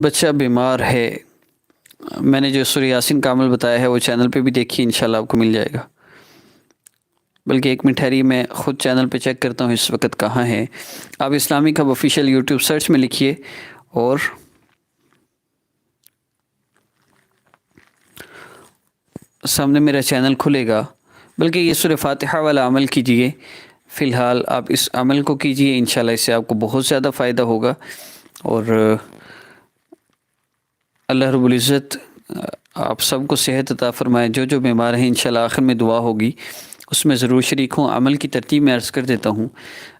بچہ بیمار ہے، میں نے جو سورہ یاسین کا عمل بتایا ہے وہ چینل پہ بھی دیکھیے، انشاءاللہ آپ کو مل جائے گا۔ بلکہ ایک منٹ ٹھہریے، میں خود چینل پہ چیک کرتا ہوں اس وقت کہاں ہے۔ آپ Islamic hub official YouTube search میں لکھیے اور سامنے میرا چینل کھلے گا۔ بلکہ یہ سورہ فاتحہ والا عمل کیجئے، فی الحال آپ اس عمل کو کیجئے، انشاءاللہ اس سے آپ کو بہت زیادہ فائدہ ہوگا، اور اللہ رب العزت آپ سب کو صحت عطا فرمائے۔ جو جو بیمار ہیں انشاءاللہ آخر میں دعا ہوگی، اس میں ضرور شریک ہوں۔ عمل کی ترتیب میں عرض کر دیتا ہوں۔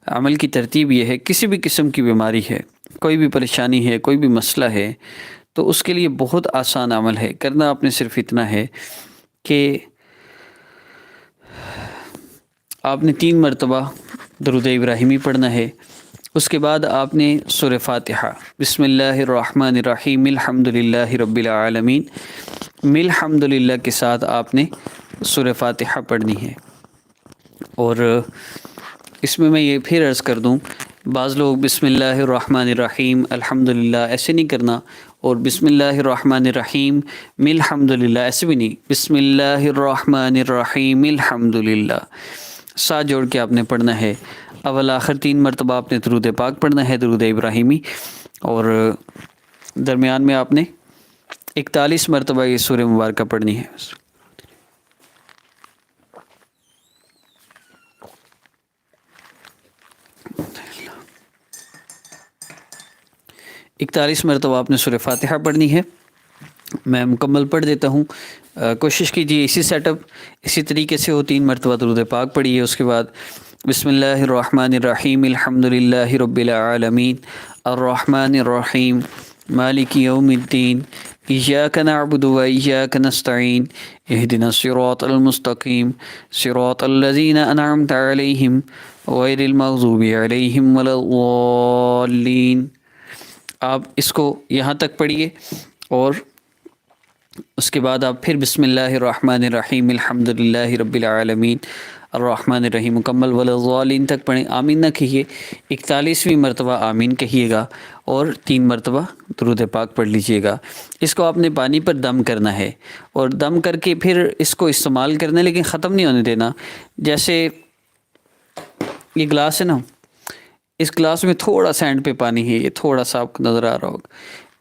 عمل کی ترتیب یہ ہے، کسی بھی قسم کی بیماری ہے، کوئی بھی پریشانی ہے، کوئی بھی مسئلہ ہے، تو اس کے لیے بہت آسان عمل ہے۔ کرنا آپ نے صرف اتنا ہے کہ آپ نے 3 مرتبہ درود ابراہیمی پڑھنا ہے۔ اس کے بعد آپ نے سورہ فاتحہ بسم اللہ الرحمن الرحیم الحمد للہ رب العالمین الحمد للہ کے ساتھ آپ نے سورہ فاتحہ پڑھنی ہے۔ اور اس میں یہ پھر عرض کر دوں، بعض لوگ بسم اللہ الرحمن الرحیم الحمد للہ ایسے نہیں کرنا، اور بسم اللہ الرحمن الرحیم الحمد للہ ایسے بھی نہیں، بسم اللہ الرحمن الرحیم الحمد للہ ساتھ جوڑ کے آپ نے پڑھنا ہے۔ اول آخر 3 مرتبہ آپ نے درود پاک پڑھنا ہے، درود ابراہیمی، اور درمیان میں آپ نے 41 مرتبہ یہ سورہ مبارکہ پڑھنی ہے۔ 41 مرتبہ آپ نے سورہ فاتحہ پڑھنی ہے۔ میں مکمل پڑھ دیتا ہوں، کوشش کیجیے اسی سیٹ اپ اسی طریقے سے ہو۔ 3 مرتبہ درود پاک پڑھیے، اس کے بعد بسم اللہ الرحمن الرحیم الحمد للہ رب العالمین الرحمن الرحیم مالک یوم الدین ایاک نعبد و ایاک نستعین اہدنا الصراط المستقیم صراط الذین انعمت علیہم غیر المغضوب علیہم ولا الضالین۔ آپ اس کو یہاں تک پڑھیے، اور اس کے بعد آپ پھر بسم اللہ الرحمن الرحیم الحمد للہ رب العالمین الرحمن الرحیم مکمل ولا الضالین تک پڑھیں۔ آمین نہ کہیے، 41ویں مرتبہ آمین کہیے گا، اور 3 مرتبہ درود پاک پڑھ لیجئے گا۔ اس کو آپ نے پانی پر دم کرنا ہے، اور دم کر کے پھر اس کو استعمال کرنا ہے، لیکن ختم نہیں ہونے دینا۔ جیسے یہ گلاس ہے نا، اس گلاس میں تھوڑا سا اینڈ پہ پانی ہے، یہ تھوڑا سا آپ کو نظر آ رہا ہوگا،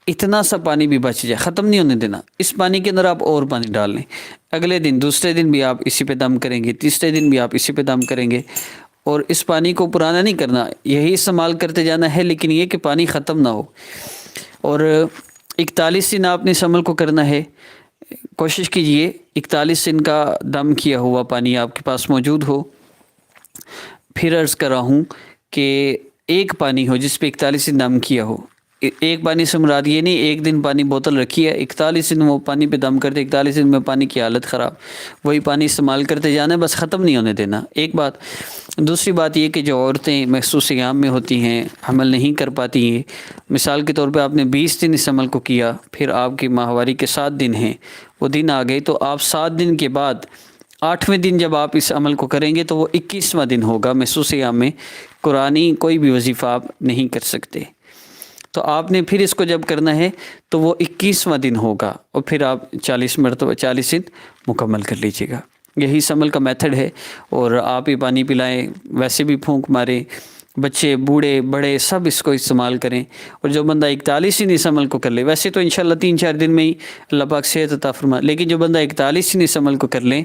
اتنا سا پانی بھی بچ جائے، ختم نہیں ہونے دینا۔ اس پانی کے اندر آپ اور پانی ڈال لیں، اگلے دن دوسرے دن بھی آپ اسی پہ دم کریں گے، تیسرے دن بھی آپ اسی پہ دم کریں گے، اور اس پانی کو پرانا نہیں کرنا، یہی استعمال کرتے جانا ہے، لیکن یہ کہ پانی ختم نہ ہو۔ اور 41 دن آپ نے اس عمل کو کرنا ہے۔ کوشش کیجئے 41 دن کا دم کیا ہوا پانی آپ کے پاس موجود ہو۔ پھر عرض کر رہا ہوں کہ ایک پانی ہو جس پہ 41 دن دم کیا ہو۔ ایک پانی سے مراد یہ نہیں ایک دن پانی بوتل رکھی ہے، 41 دن وہ پانی پہ دم کرتے، 41 دن میں پانی کی حالت خراب، وہی پانی استعمال کرتے جانا ہے، بس ختم نہیں ہونے دینا۔ ایک بات۔ دوسری بات یہ کہ جو عورتیں محسوس ایام میں ہوتی ہیں، عمل نہیں کر پاتی ہیں، مثال کے طور پہ آپ نے 20 دن اس عمل کو کیا، پھر آپ کی ماہواری کے 7 دن ہیں، وہ دن آ گئے، تو آپ 7 دن کے بعد 8ویں دن جب آپ اس عمل کو کریں گے تو وہ 21واں دن ہوگا۔ محسوس ایام میں قرآنی کوئی بھی وظیفہ آپ نہیں کر سکتے، تو آپ نے پھر اس کو جب کرنا ہے تو وہ 21واں دن ہوگا، اور پھر آپ 40 مرتبہ 40 دن مکمل کر لیجئے گا۔ یہی اس عمل کا میتھڈ ہے، اور آپ ہی پانی پلائیں، ویسے بھی پھونک ماریں، بچے بوڑھے بڑے سب اس کو استعمال کریں۔ اور جو بندہ 41 دن اس عمل کو کر لے، ویسے تو انشاءاللہ 3-4 دن میں ہی اللہ پاک صحت عطا فرما، لیکن جو بندہ 41 دن اس عمل کو کر لیں،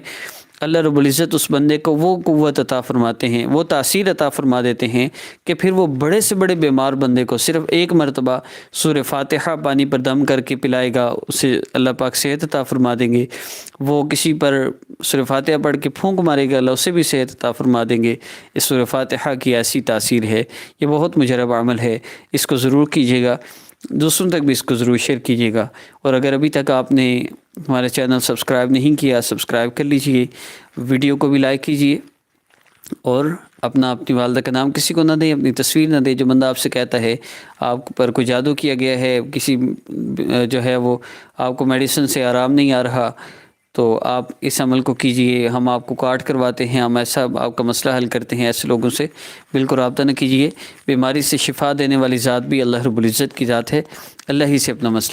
اللہ رب العزت اس بندے کو وہ قوت عطا فرماتے ہیں، وہ تاثیر عطا فرما دیتے ہیں کہ پھر وہ بڑے سے بڑے بیمار بندے کو صرف 1 مرتبہ سورہ فاتحہ پانی پر دم کر کے پلائے گا، اسے اللہ پاک صحت عطا فرما دیں گے۔ وہ کسی پر سورہ فاتحہ پڑھ کے پھونک مارے گا، اللہ اسے بھی صحت عطا فرما دیں گے۔ اس سورہ فاتحہ کی ایسی تاثیر ہے، یہ بہت مجرب عمل ہے، اس کو ضرور کیجیے گا، دوسروں تک بھی اس کو ضرور شیئر کیجیے گا۔ اور اگر ابھی تک آپ نے ہمارا چینل سبسکرائب نہیں کیا، سبسکرائب کر لیجئے، ویڈیو کو بھی لائک کیجئے، اور اپنی والدہ کا نام کسی کو نہ دیں، اپنی تصویر نہ دیں۔ جو بندہ آپ سے کہتا ہے آپ پر کوئی جادو کیا گیا ہے، کسی جو ہے وہ آپ کو میڈیسن سے آرام نہیں آ رہا، تو آپ اس عمل کو کیجئے. ہم آپ کو کارڈ کرواتے ہیں، ہم ایسا آپ کا مسئلہ حل کرتے ہیں. ایسے لوگوں سے بالکل رابطہ نہ کیجیے. بیماری سے شفا دینے والی ذات بھی اللہ رب العزت کی ذات ہے. اللہ ہی سے اپنا مسئلہ